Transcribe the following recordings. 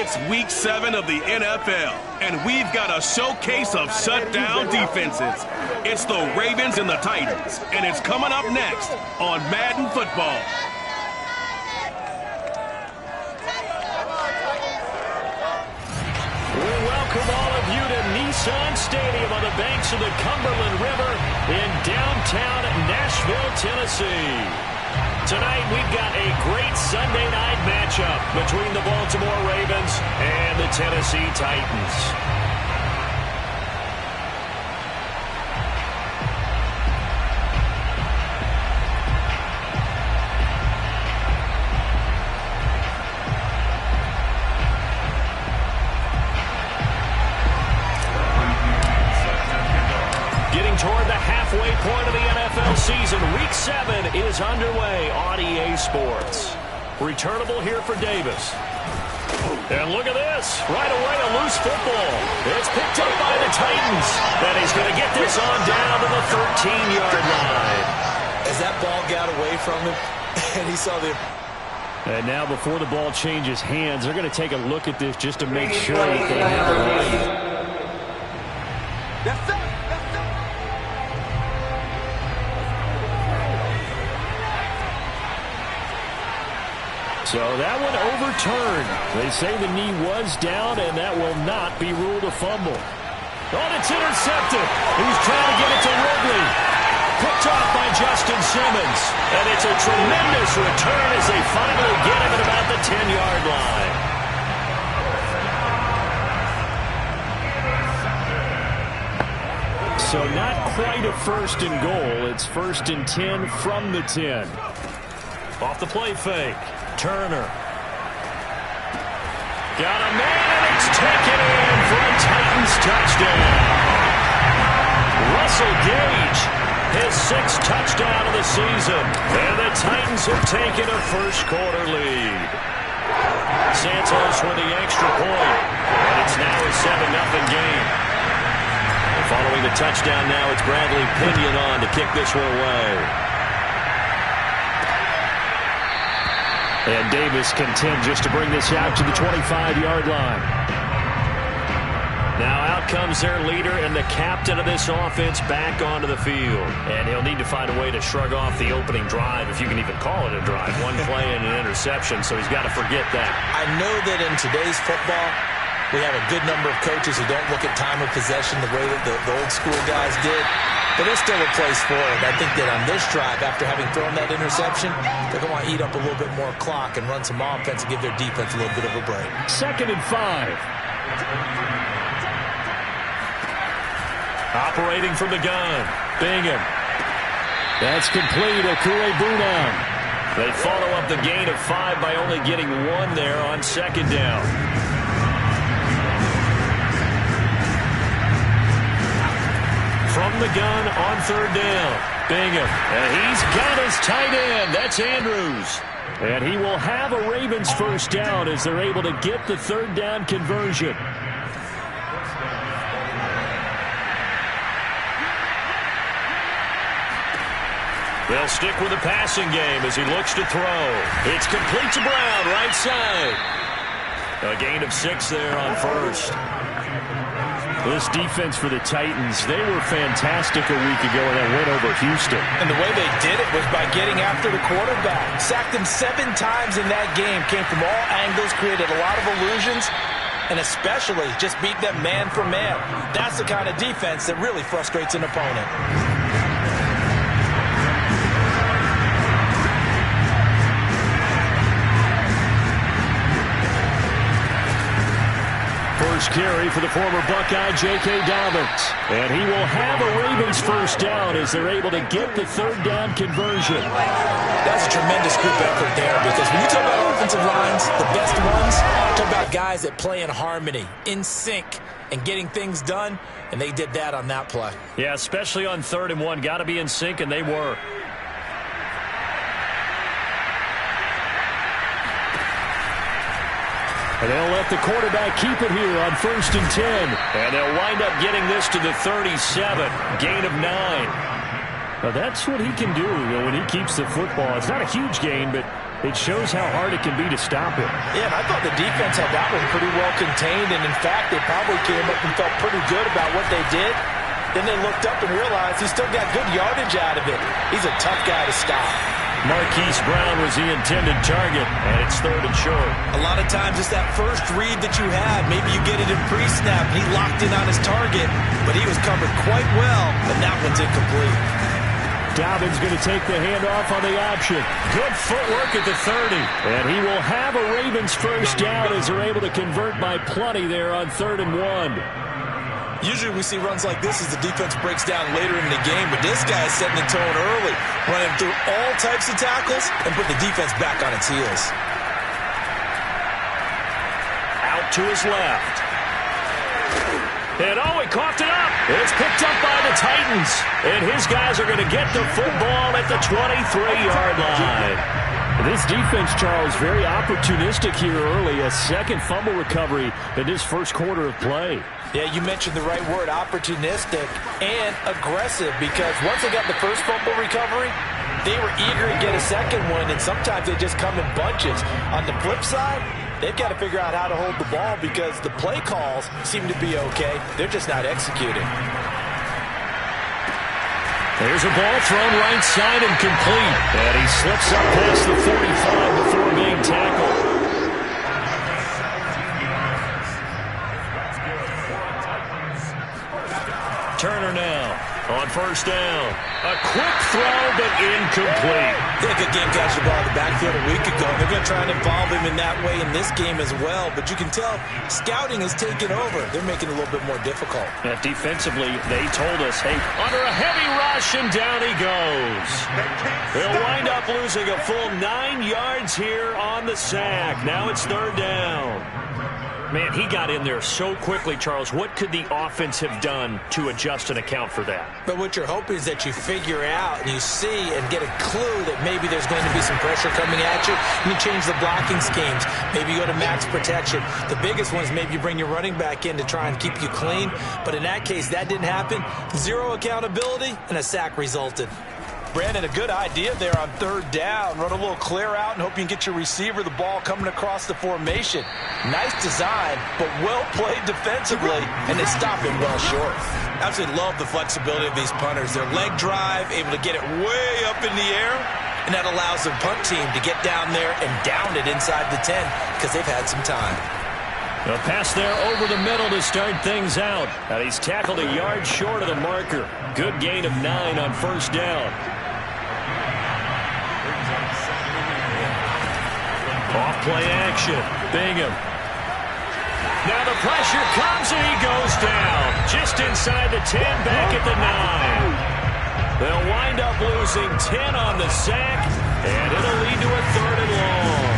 It's Week 7 of the NFL, and we've got a showcase of shutdown defenses. It's the Ravens and the Titans, and it's coming up next on Madden Football. We welcome all of you to Nissan Stadium on the banks of the Cumberland River in downtown Nashville, Tennessee. Tonight, we've got a great Sunday night matchup between the Baltimore Ravens and the Tennessee Titans. Toward the halfway point of the NFL season, Week 7 is underway on EA Sports. Returnable here for Davis. And look at this. Right away, a loose football. It's picked up by the Titans. And he's going to get this on down to the 13-yard line. As that ball got away from him, and he saw the... And now before the ball changes hands, they're going to take a look at this just to make sure that they have it right. Yes, sir. So that one overturned. They say the knee was down, and that will not be ruled a fumble. Oh, it's intercepted. He's trying to get it to Ridley. Picked off by Justin Simmons. And it's a tremendous return as they finally get him at about the 10-yard line. So not quite a first and goal. It's first and 10 from the 10. Off the play fake. Turner. Got a man, and it's taken in for a Titans touchdown. Russell Gage, his 6th touchdown of the season. And the Titans have taken a first-quarter lead. Santos with the extra point. And it's now a 7-0 game. And following the touchdown now, it's Bradley Pinion on to kick this one away. And Davis content just to bring this out to the 25-yard line. Now out comes their leader and the captain of this offense back onto the field. And he'll need to find a way to shrug off the opening drive, if you can even call it a drive. One play and an interception, so he's got to forget that. I know that in today's football, we have a good number of coaches who don't look at time of possession the way that the old school guys did. But there's still a place for it. I think that on this drive, after having thrown that interception, they're going to want to eat up a little bit more clock and run some offense and give their defense a little bit of a break. 2nd and 5. Operating from the gun. Bingham. That's complete. Akure Bunam. They follow up the gain of 5 by only getting 1 there on 2nd down. From the gun on 3rd down. Bingham. And he's got his tight end. That's Andrews. And he will have a Ravens first down as they're able to get the 3rd down conversion. They'll stick with the passing game as he looks to throw. It's complete to Brown, right side. A gain of 6 there on 1st. This defense for the Titans, they were fantastic a week ago in that win over Houston. And the way they did it was by getting after the quarterback. Sacked him 7 times in that game. Came from all angles, created a lot of illusions, and especially just beat them man for man. That's the kind of defense that really frustrates an opponent. First carry for the former Buckeye, J.K. Dobbins. And he will have a Ravens first down as they're able to get the 3rd down conversion. That's a tremendous group effort there, because when you talk about offensive lines, the best ones, talk about guys that play in harmony, in sync, and getting things done, and they did that on that play. Yeah, especially on 3rd and 1. Got to be in sync, and they were. And they'll let the quarterback keep it here on 1st and 10. And they'll wind up getting this to the 37. Gain of 9. Well, that's what he can do when he keeps the football. It's not a huge gain, but it shows how hard it can be to stop him. Yeah, and I thought the defense had that one pretty well contained, and in fact, they probably came up and felt pretty good about what they did. Then they looked up and realized he still got good yardage out of it. He's a tough guy to stop. Marquise Brown was the intended target, and it's 3rd and short. A lot of times it's that first read that you had. Maybe you get it in pre-snap, and he locked in on his target, but he was covered quite well, and that one's incomplete. Dobbins going to take the handoff on the option. Good footwork at the 30. And he will have a Ravens first down as they're able to convert by plenty there on 3rd and 1. Usually we see runs like this as the defense breaks down later in the game, but this guy is setting the tone early, running through all types of tackles and put the defense back on its heels. Out to his left. And oh, he coughed it up. It's picked up by the Titans. And his guys are going to get the football at the 23-yard line. This defense, Charles, very opportunistic here early. A second fumble recovery in this first quarter of play. Yeah, you mentioned the right word, opportunistic and aggressive, because once they got the first fumble recovery, they were eager to get a second one, and sometimes they just come in bunches. On the flip side, they've got to figure out how to hold the ball because the play calls seem to be okay. They're just not executing. There's a ball thrown right side and complete. And he slips up past the 45 before being tackled. Turner now on first down. A quick throw, but incomplete. Yeah, good game catching the ball in the backfield a week ago. They're going to try and involve him in that way in this game as well. But you can tell scouting has taken over. They're making it a little bit more difficult. Defensively, they told us, hey, under a heavy rush, and down he goes. They'll wind up losing a full 9 yards here on the sack. Now it's 3rd down. Man, he got in there so quickly, Charles. What could the offense have done to adjust and account for that? But what you're hoping is that you figure out and you see and get a clue that maybe there's going to be some pressure coming at you, and you change the blocking schemes. Maybe you go to max protection. The biggest one is maybe you bring your running back in to try and keep you clean. But in that case, that didn't happen. 0 accountability, and a sack resulted. Brandon, a good idea there on 3rd down. Run a little clear out and hope you can get your receiver the ball coming across the formation. Nice design, but well played defensively, and they stop him well short. Absolutely love the flexibility of these punters. Their leg drive, able to get it way up in the air, and that allows the punt team to get down there and down it inside the 10 because they've had some time. A pass there over the middle to start things out. And he's tackled a yard short of the marker. Good gain of 9 on first down. Off-play action. Bingham. Now the pressure comes and he goes down. Just inside the 10, back at the 9. They'll wind up losing 10 on the sack, and it'll lead to a 3rd and long.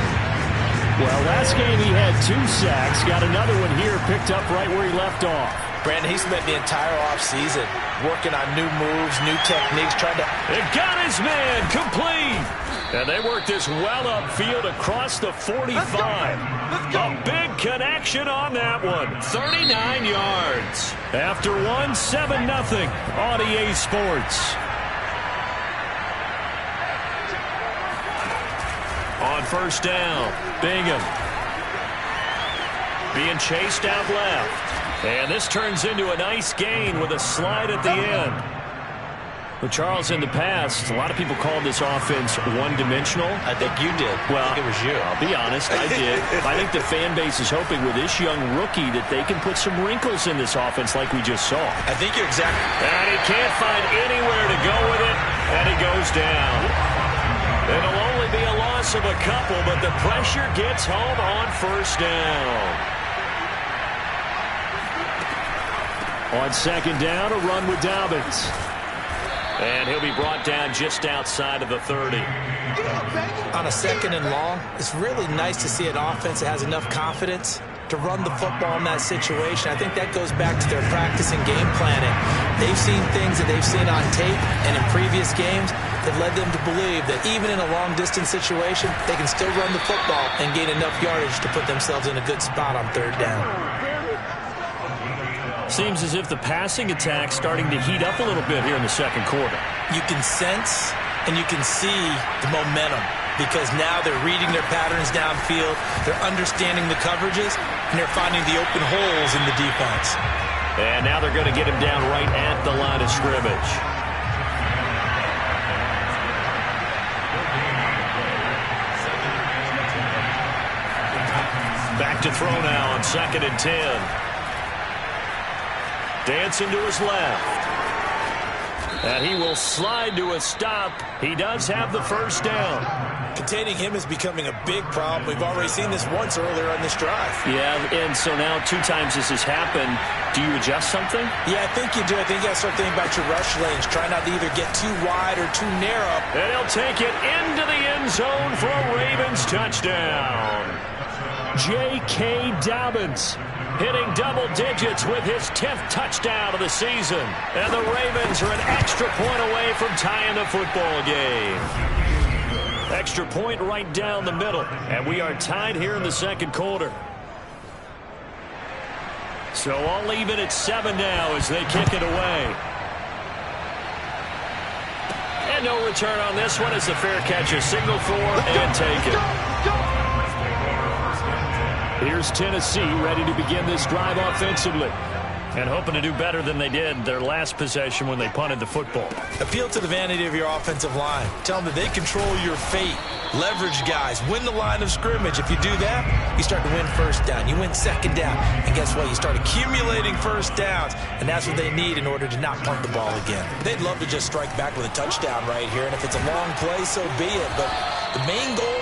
Well, last game he had 2 sacks. Got another one here, picked up right where he left off. Brandon, he spent the entire offseason working on new moves, new techniques, trying to... It got his man, complete. And they worked this well upfield across the 45. A big connection on that one. 39 yards. After 1, 7-0 on EA Sports. On first down, Bingham. Being chased out left. And this turns into a nice gain with a slide at the end. Well, Charles, in the past, a lot of people called this offense one-dimensional. I think you did. Well, I think it was you. I'll be honest, I did. I think the fan base is hoping with this young rookie that they can put some wrinkles in this offense like we just saw. I think you're exactly... And he can't find anywhere to go with it, and he goes down. It'll only be a loss of a couple, but the pressure gets home on first down. On second down, a run with Dobbins. And he'll be brought down just outside of the 30. On a 2nd and long, it's really nice to see an offense that has enough confidence to run the football in that situation. I think that goes back to their practice and game planning. They've seen things that they've seen on tape and in previous games that led them to believe that even in a long-distance situation, they can still run the football and gain enough yardage to put themselves in a good spot on 3rd down. Seems as if the passing attack's starting to heat up a little bit here in the second quarter. You can sense and you can see the momentum because now they're reading their patterns downfield, they're understanding the coverages, and they're finding the open holes in the defense. And now they're going to get him down right at the line of scrimmage. Back to throw now on 2nd and 10. Dancing to his left. And he will slide to a stop. He does have the first down. Containing him is becoming a big problem. We've already seen this once earlier on this drive. Yeah, and so now 2 times this has happened. Do you adjust something? Yeah, I think you do. I think you got to start thinking about your rush lanes. Try not to either get too wide or too narrow. And he'll take it into the end zone for a Ravens touchdown. J.K. Dobbins hitting double digits with his 10th touchdown of the season. And the Ravens are an extra point away from tying the football game. Extra point right down the middle. And we are tied here in the second quarter. So all even at 7 now as they kick it away. And no return on this one as the fair catch is signaled for and taken. Here's Tennessee ready to begin this drive offensively. And hoping to do better than they did their last possession when they punted the football. Appeal to the vanity of your offensive line. Tell them that they control your fate. Leverage guys. Win the line of scrimmage. If you do that, you start to win first down. You win second down. And guess what? You start accumulating first downs. And that's what they need in order to not punt the ball again. They'd love to just strike back with a touchdown right here. And if it's a long play, so be it. But the main goal,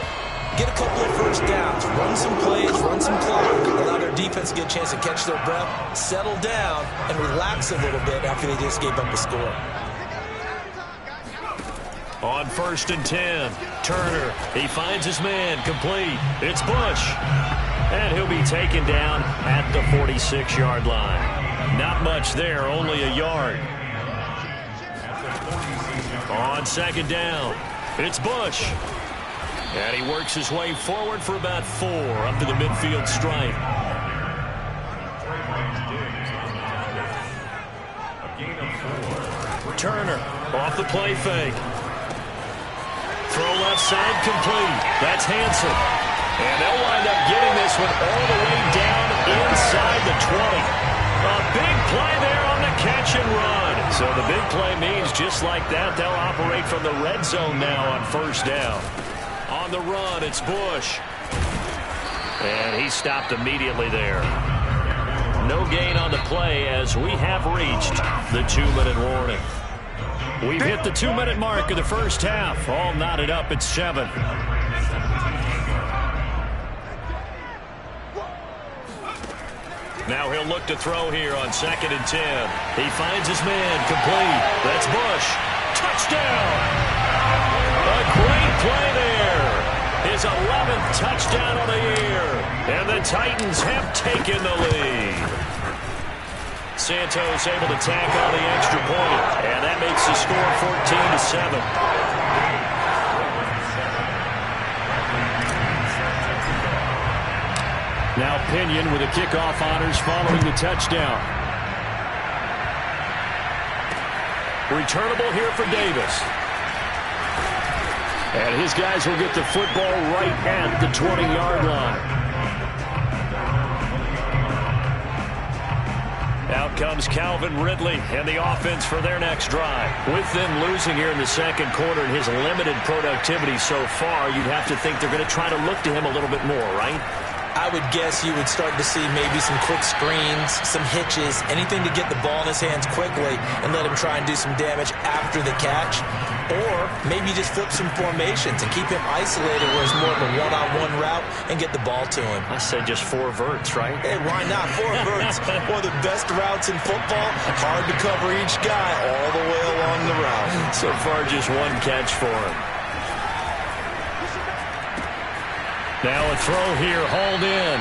get a couple of first downs, run some plays, run some clock, allow their defense to get a chance to catch their breath, settle down, and relax a little bit after they just gave up a score. On 1st and 10, Turner, he finds his man, complete. It's Bush. And he'll be taken down at the 46-yard line. Not much there, only a yard. On 2nd down, it's Bush. And he works his way forward for about 4 up to the midfield stripe. Turner off the play fake. Throw left side complete. That's Hansen. And they'll wind up getting this one all the way down inside the 20. A big play there on the catch and run. So the big play means just like that, they'll operate from the red zone now on 1st down. On the run, it's Bush. And he stopped immediately there. No gain on the play as we have reached the 2-minute warning. We've hit the 2-minute mark of the first half. All knotted up at 7. Now he'll look to throw here on 2nd and 10. He finds his man, complete. That's Bush. Touchdown! A great play there. His 11th touchdown of the year. And the Titans have taken the lead. Santos able to tack on the extra point. And that makes the score 14-7. Now Pinion with the kickoff honors following the touchdown. Returnable here for Davis. And his guys will get the football right at the 20-yard line. Out comes Calvin Ridley and the offense for their next drive. With them losing here in the second quarter and his limited productivity so far, you'd have to think they're going to try to look to him a little bit more, right? I would guess you would start to see maybe some quick screens, some hitches, anything to get the ball in his hands quickly and let him try and do some damage after the catch. Or maybe just flip some formations and keep him isolated where it's more of a one-on-one route and get the ball to him. I said just 4 verts, right? Hey, why not? 4 verts. One of the best routes in football. Hard to cover each guy all the way along the route. So far, just 1 catch for him. Now a throw here, hauled in.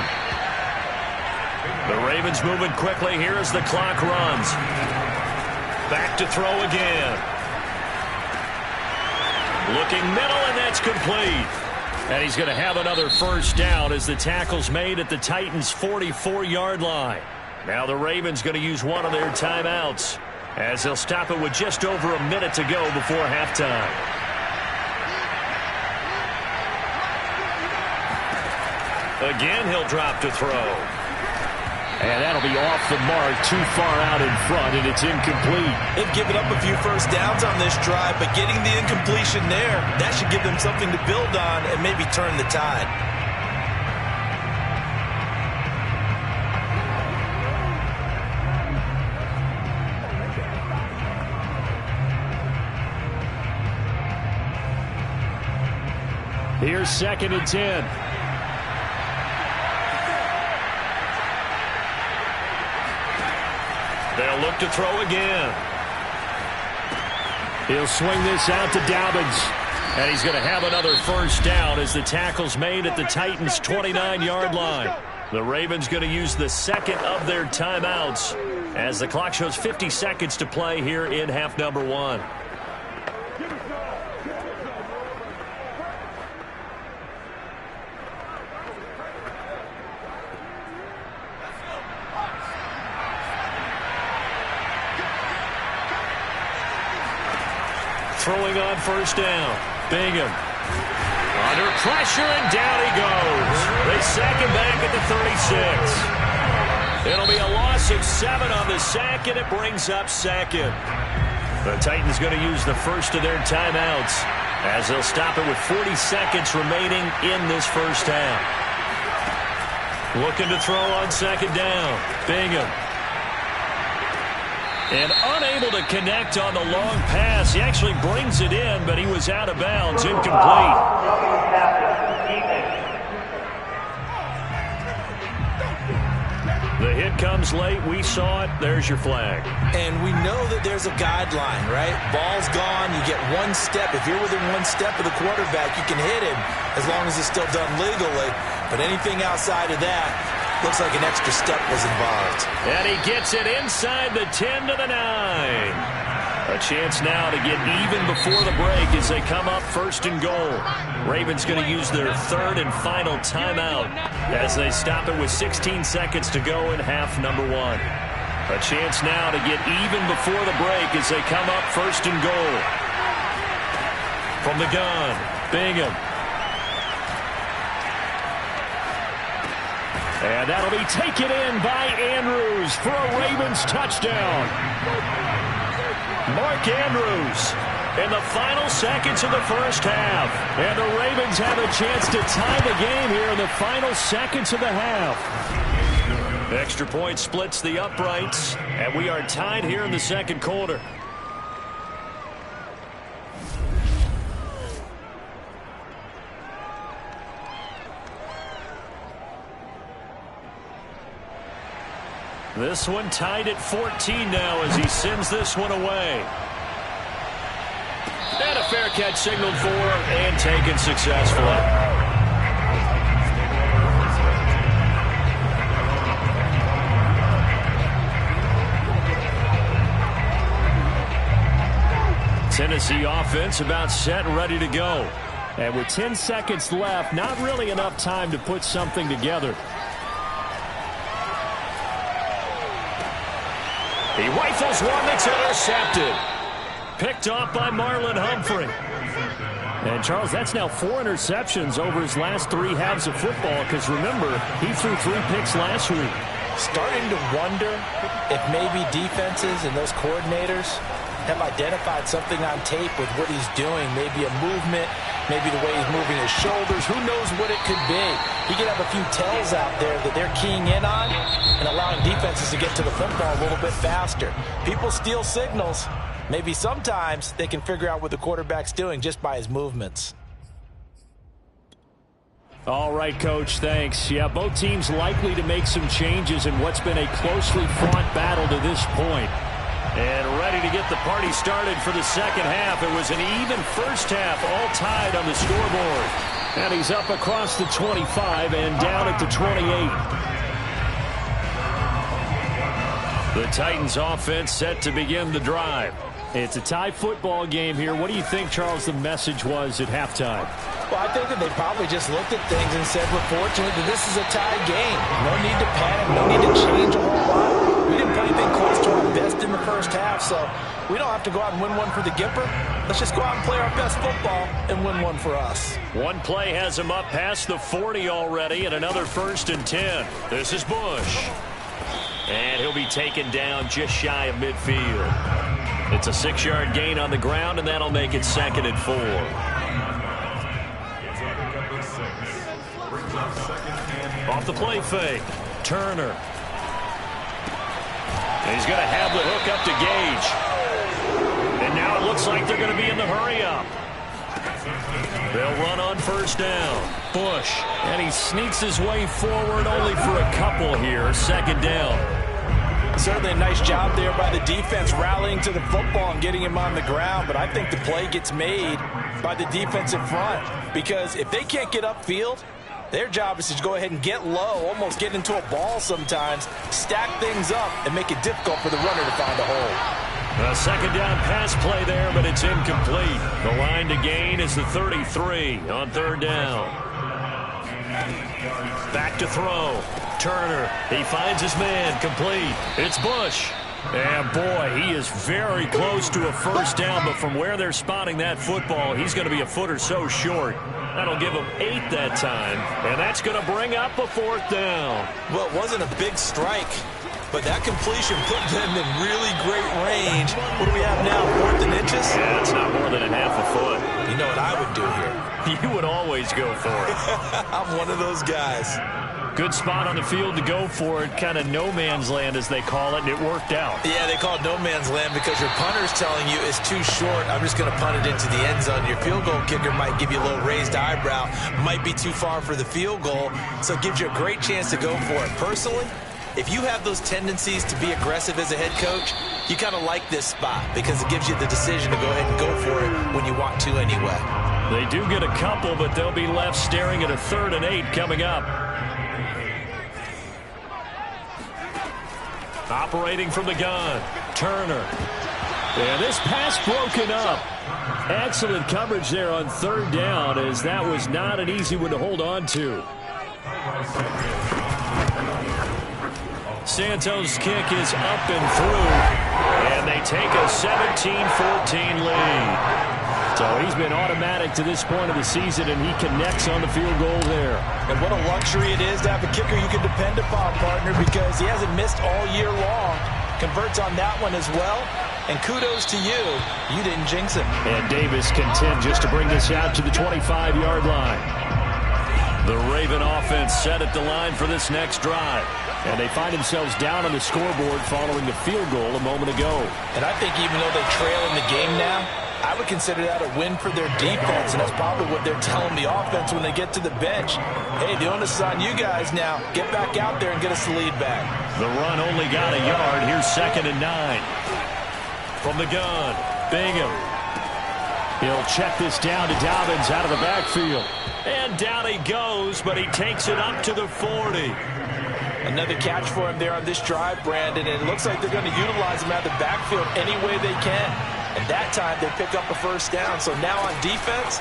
The Ravens moving quickly here as the clock runs. Back to throw again. Looking middle, and that's complete. And he's going to have another first down as the tackle's made at the Titans' 44-yard line. Now the Ravens going to use one of their timeouts as they'll stop it with just over a minute to go before halftime. Again, he'll drop to throw. And that'll be off the mark, too far out in front, and it's incomplete. They've given up a few first downs on this drive, but getting the incompletion there, that should give them something to build on and maybe turn the tide. Here's 2nd and 10. They'll look to throw again. He'll swing this out to Dobbins. And he's going to have another first down as the tackle's made at the Titans' 29-yard line. The Ravens going to use the second of their timeouts as the clock shows 50 seconds to play here in half number 1. Throwing on first down. Bingham. Under pressure, and down he goes. They sack him back at the 36. It'll be a loss of 7 on the sack, and it brings up 2nd. The Titans going to use the first of their timeouts as they'll stop it with 40 seconds remaining in this first half. Looking to throw on 2nd down. Bingham. And unable to connect on the long pass. He actually brings it in, but he was out of bounds, incomplete. The hit comes late. We saw it. There's your flag. And we know that there's a guideline, right? Ball's gone. You get one step. If you're within one step of the quarterback, you can hit him as long as it's still done legally. But anything outside of that, looks like an extra step was involved. And he gets it inside the 10 to the 9. A chance now to get even before the break as they come up 1st and goal. Ravens going to use their 3rd and final timeout as they stop it with 16 seconds to go in half number 1. A chance now to get even before the break as they come up 1st and goal. From the gun, Bingham. And that'll be taken in by Andrews for a Ravens touchdown. Mark Andrews in the final seconds of the first half. And the Ravens have a chance to tie the game here in the final seconds of the half. Extra point splits the uprights, and we are tied here in the second quarter. This one tied at 14 now as he sends this one away. And a fair catch signaled for and taken successfully. Tennessee offense about set and ready to go. And with 10 seconds left, not really enough time to put something together. He rifles one that's intercepted. Picked off by Marlon Humphrey. And, Charles, that's now 4 interceptions over his last 3 halves of football because, remember, he threw 3 picks last week. Starting to wonder if maybe defenses and those coordinators have identified something on tape with what he's doing. Maybe a movement, maybe the way he's moving his shoulders. Who knows what it could be? He could have a few tells out there that they're keying in on and allowing defenses to get to the football a little bit faster. People steal signals. Maybe sometimes they can figure out what the quarterback's doing just by his movements. All right, Coach, thanks. Yeah, both teams likely to make some changes in what's been a closely fought battle to this point. And ready to get the party started for the second half. It was an even first half, all tied on the scoreboard. And he's up across the 25 and down at the 28. The Titans offense set to begin the drive. It's a tie football game here. What do you think, Charles, the message was at halftime? Well, I think that they probably just looked at things and said, we're fortunate that this is a tie game. No need to panic, no need to change a whole lot. playing close to our best in the first half, so we don't have to go out and win one for the Gipper. Let's just go out and play our best football and win one for us. One play has him up past the 40 already, and another 1st and 10. This is Bush. And he'll be taken down just shy of midfield. It's a 6-yard gain on the ground, and that'll make it 2nd and 4. Off the play fake, Turner. And he's going to have the hook up to Gage. And now it looks like they're going to be in the hurry-up. They'll run on 1st down. Bush. And he sneaks his way forward only for a couple here. 2nd down. Certainly a nice job there by the defense rallying to the football and getting him on the ground. But I think the play gets made by the defensive front. Because if they can't get upfield, their job is to go ahead and get low, almost get into a ball sometimes, stack things up, and make it difficult for the runner to find a hole. A 2nd down pass play there, but it's incomplete. The line to gain is the 33 on 3rd down. Back to throw. Turner, he finds his man, complete. It's Bush. And boy, he is very close to a 1st down, but from where they're spotting that football, he's going to be a foot or so short. That'll give him 8 that time, and that's going to bring up a 4th down. Well, it wasn't a big strike, but that completion put them in really great range. What do we have now, 4th and inches? Yeah, it's not more than a half a foot. You know what I would do here? You would always go for it. I'm one of those guys. Good spot on the field to go for it, kind of no man's land as they call it, and it worked out. Yeah, they call it no man's land because your punter's telling you it's too short. I'm just going to punt it into the end zone. Your field goal kicker might give you a little raised eyebrow, might be too far for the field goal, so it gives you a great chance to go for it. Personally, if you have those tendencies to be aggressive as a head coach, you kind of like this spot because it gives you the decision to go ahead and go for it when you want to anyway. They do get a couple, but they'll be left staring at a 3rd and 8 coming up. Operating from the gun, Turner. And this pass broken up. Excellent coverage there on 3rd down, as that was not an easy one to hold on to. Santos' kick is up and through, and they take a 17-14 lead. So he's been automatic to this point of the season, and he connects on the field goal there. And what a luxury it is to have a kicker you can depend upon, partner, because he hasn't missed all year long. Converts on that one as well. And kudos to you. You didn't jinx him. And Davis content just to bring this out to the 25-yard line. The Raven offense set at the line for this next drive. And they find themselves down on the scoreboard following the field goal a moment ago. And I think even though they trail in the game now, I would consider that a win for their defense, and that's probably what they're telling the offense when they get to the bench. Hey, the onus is on you guys now. Get back out there and get us the lead back. The run only got a yard. Here's 2nd and 9. From the gun, Bingham. He'll check this down to Dobbins out of the backfield. And down he goes, but he takes it up to the 40. Another catch for him there on this drive, Brandon, and it looks like they're going to utilize him out of the backfield any way they can. And that time they pick up a 1st down. So now on defense,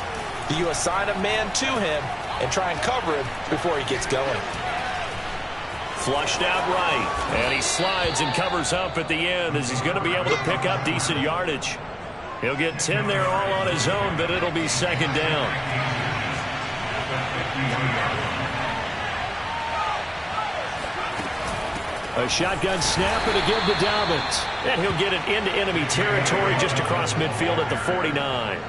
do you assign a man to him and try and cover him before he gets going? Flushed out right. And he slides and covers up at the end as he's going to be able to pick up decent yardage. He'll get 10 there all on his own, but it'll be 2nd down. A shotgun snap and a give to Dobbins. And he'll get it into enemy territory just across midfield at the 49.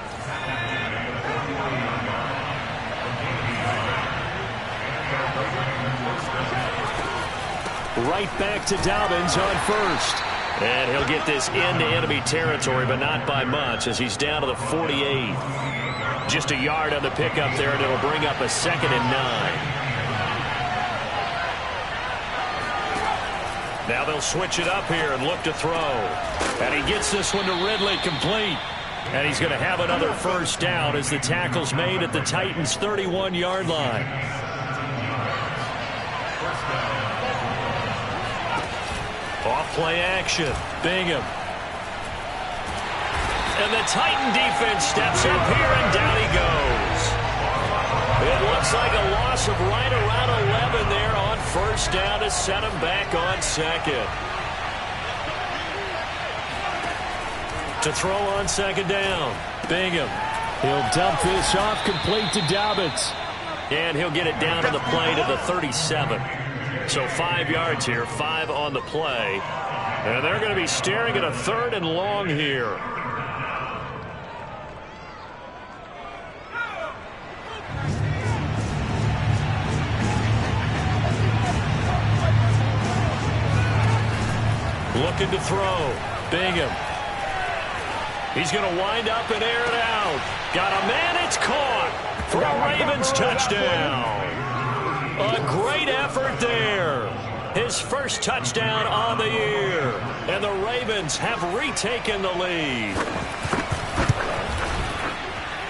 Right back to Dobbins on 1st. And he'll get this into enemy territory, but not by much as he's down to the 48. Just a yard on the pickup there, and it'll bring up a 2nd and 9. Now they'll switch it up here and look to throw. And he gets this one to Ridley, complete. And he's going to have another 1st down as the tackle's made at the Titans' 31-yard line. Off play action. Bingham. And the Titan defense steps up here, and down he goes. It looks like a loss of right around 11 there on 1st down to set him back on 2nd. To throw on second down. Bingham. He'll dump this off complete to Dobbins. And he'll get it down to the play to the 37. So 5 yards here, 5 on the play. And they're going to be staring at a 3rd and long here. Looking to throw. Bingham. He's going to wind up and air it out. Got a man, it's caught for a Ravens touchdown. A great effort there. His first touchdown on the year. And the Ravens have retaken the lead.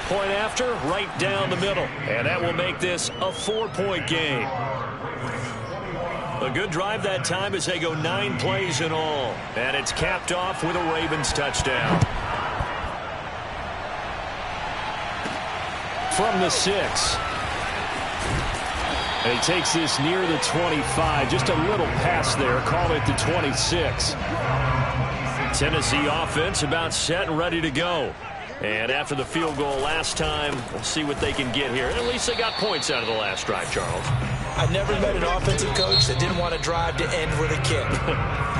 Point after, right down the middle. And that will make this a 4-point game. A good drive that time as they go 9 plays in all. And it's capped off with a Ravens touchdown. From the 6. And he takes this near the 25. Just a little pass there. Call it the 26. Tennessee offense about set and ready to go. And after the field goal last time, we'll see what they can get here. At least they got points out of the last drive, Charles. I never met an offensive coach that didn't want to drive to end with a kick.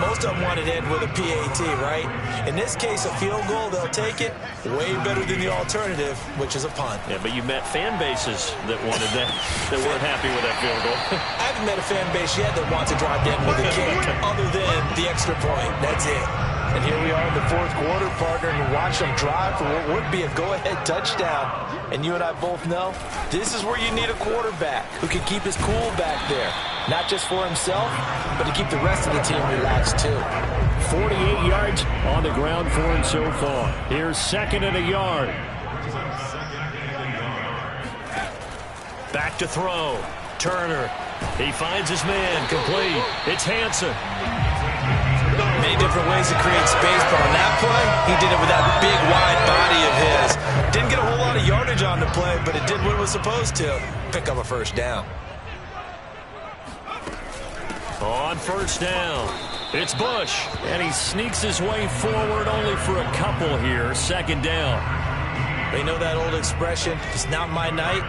Most of them wanted to end with a PAT, right? In this case, a field goal, they'll take it way better than the alternative, which is a punt. Yeah, but you met fan bases that wanted that weren't happy with that field goal. I haven't met a fan base yet that wants to drive to end with a kick other than the extra point. That's it. And here we are in the 4th quarter, partner, and watch them drive for what would be a go-ahead touchdown. And you and I both know this is where you need a quarterback who can keep his cool back there. Not just for himself, but to keep the rest of the team relaxed too. 48 yards on the ground for him so far. Here's 2nd and a yard. Back to throw. Turner. He finds his man. Complete. It's Hansen. Many different ways to create space, but on that play, he did it with that big, wide body of his. Didn't get a whole lot of yardage on the play, but it did what it was supposed to. Pick up a first down. On first down, it's Bush. And he sneaks his way forward only for a couple here. 2nd down. They know that old expression, it's not my night.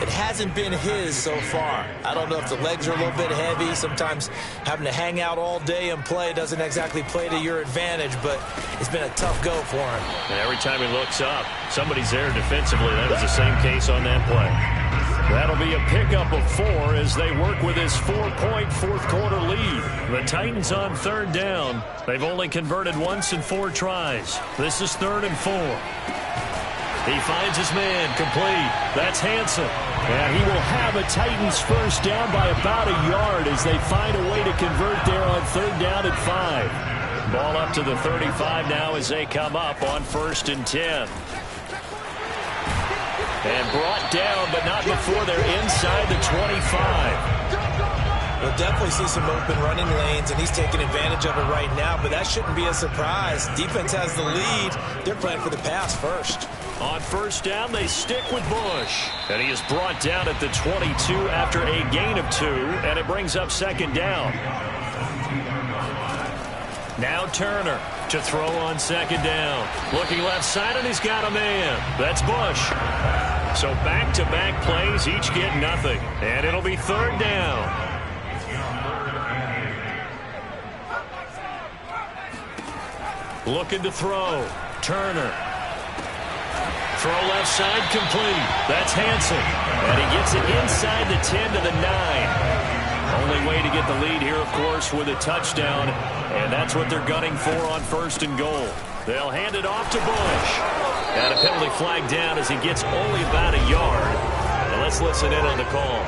It hasn't been his so far. I don't know if the legs are a little bit heavy. Sometimes having to hang out all day and play doesn't exactly play to your advantage, but it's been a tough go for him. And every time he looks up, somebody's there defensively. That was the same case on that play. That'll be a pickup of 4 as they work with his 4-point 4th quarter lead. The Titans on 3rd down. They've only converted once in 4 tries. This is 3rd and 4. He finds his man, complete. That's Hansen. And he will have a Titans first down by about a yard as they find a way to convert there on 3rd down and 5. Ball up to the 35 now as they come up on 1st and 10. And brought down, but not before they're inside the 25. We'll definitely see some open running lanes, and he's taking advantage of it right now, but that shouldn't be a surprise. Defense has the lead. They're playing for the pass first. On first down, they stick with Bush. And he is brought down at the 22 after a gain of 2, and it brings up 2nd down. Now Turner to throw on 2nd down. Looking left side, and he's got a man. That's Bush. So back-to-back plays, each get nothing. And it'll be 3rd down. Looking to throw. Turner. Throw left side, complete. That's Hansen. And he gets it inside the 10 to the 9. Only way to get the lead here, of course, with a touchdown. And that's what they're gunning for on 1st and goal. They'll hand it off to Bush. And a penalty flag down as he gets only about a yard. Now let's listen in on the call.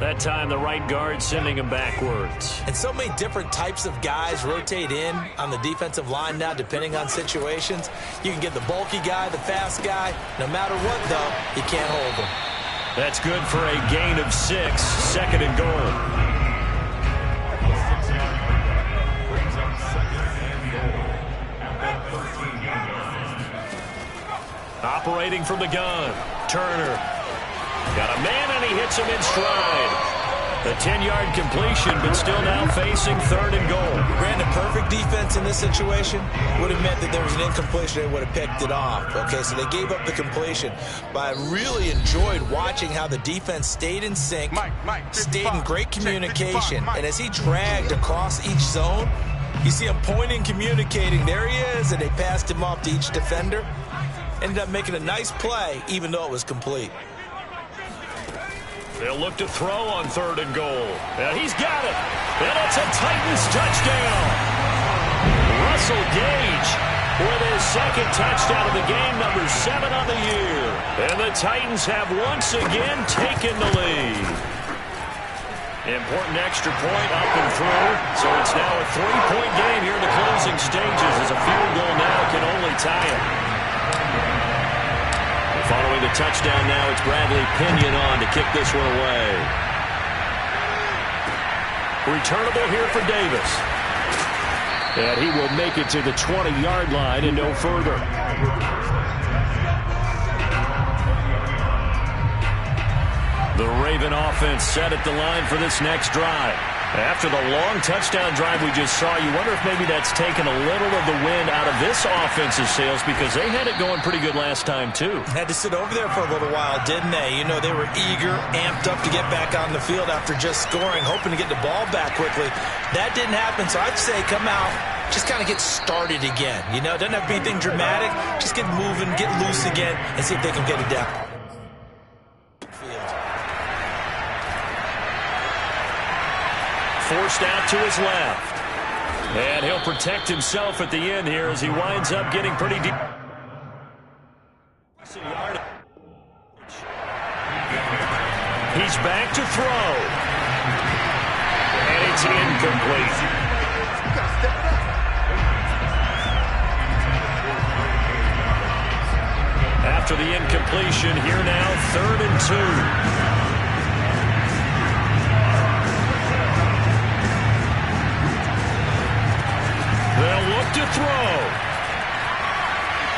That time, the right guard sending him backwards. And so many different types of guys rotate in on the defensive line now, depending on situations. You can get the bulky guy, the fast guy. No matter what, though, you can't hold him. That's good for a gain of 6. 2nd and goal. Operating from the gun. Turner. Got a man, and he hits him in stride. A 10-yard completion, but still now facing 3rd and goal. Granted, perfect defense in this situation would have meant that there was an incompletion. They would have picked it off. Okay, so they gave up the completion. But I really enjoyed watching how the defense stayed in sync, stayed in great communication. And as he dragged across each zone, you see him pointing, communicating. There he is, and they passed him off to each defender. Ended up making a nice play, even though it was complete. They'll look to throw on 3rd and goal. And he's got it. And it's a Titans touchdown. Russell Gage with his 2nd touchdown of the game, number 7 on the year. And the Titans have once again taken the lead. Important extra point up and through. So it's now a 3-point game here in the closing stages as a field goal now can only tie it. Following the touchdown now, it's Bradley Pinion on to kick this one away. Returnable here for Davis. And he will make it to the 20-yard line and no further. The Raven offense set at the line for this next drive. After the long touchdown drive we just saw, you wonder if maybe that's taken a little of the wind out of this offensive sails because they had it going pretty good last time, too. Had to sit over there for a little while, didn't they? You know, they were eager, amped up to get back on the field after just scoring, hoping to get the ball back quickly. That didn't happen, so I'd say come out, just kind of get started again. You know, it doesn't have to be anything dramatic. Just get moving, get loose again, and see if they can get it down. Forced out to his left. And he'll protect himself at the end here as he winds up getting pretty deep. He's back to throw. And it's incomplete. After the incompletion, here now, 3rd and 2. They'll look to throw.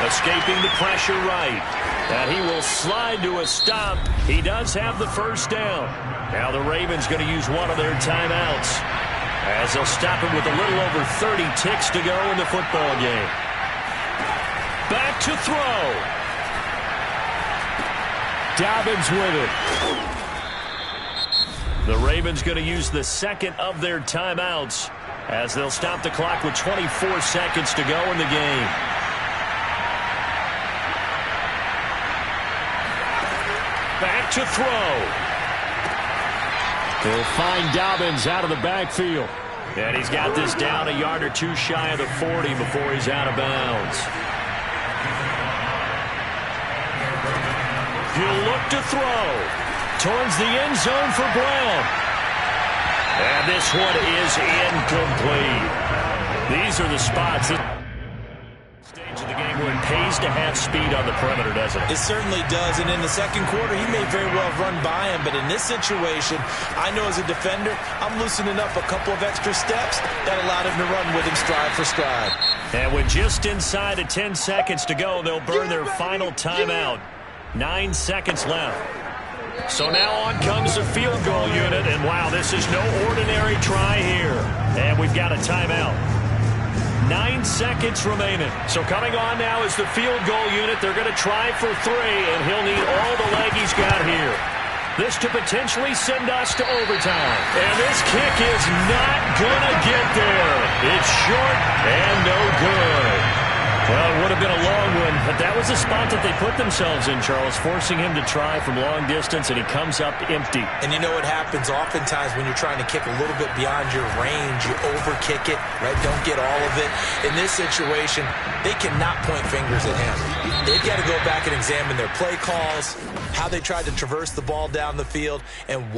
Escaping the pressure right. And he will slide to a stop. He does have the first down. Now the Ravens going to use one of their timeouts as they'll stop him with a little over 30 ticks to go in the football game. Back to throw. Dobbins with it. The Ravens going to use the 2nd of their timeouts as they'll stop the clock with 24 seconds to go in the game. Back to throw. They'll find Dobbins out of the backfield. And he's got this down a yard or two shy of the 40 before he's out of bounds. He'll look to throw towards the end zone for Brown. And this one is incomplete. These are the spots. Stage of the game where it pays to have speed on the perimeter, doesn't it? It certainly does. And in the second quarter, he may very well have run by him. But in this situation, I know as a defender, I'm loosening up a couple of extra steps that allowed him to run with him stride for stride. And with just inside of 10 seconds to go, they'll burn their final timeout. 9 seconds left. So now on comes the field goal unit, and wow, this is no ordinary try here. And we've got a timeout. 9 seconds remaining. So coming on now is the field goal unit. They're going to try for 3, and he'll need all the leg he's got here. This to potentially send us to overtime. And this kick is not going to get there. It's short and no good. Well, it would have been a long one, but that was the spot that they put themselves in, Charles, forcing him to try from long distance, and he comes up empty. And you know what happens oftentimes when you're trying to kick a little bit beyond your range, you overkick it, right? Don't get all of it. In this situation, they cannot point fingers at him. They've got to go back and examine their play calls, how they tried to traverse the ball down the field, and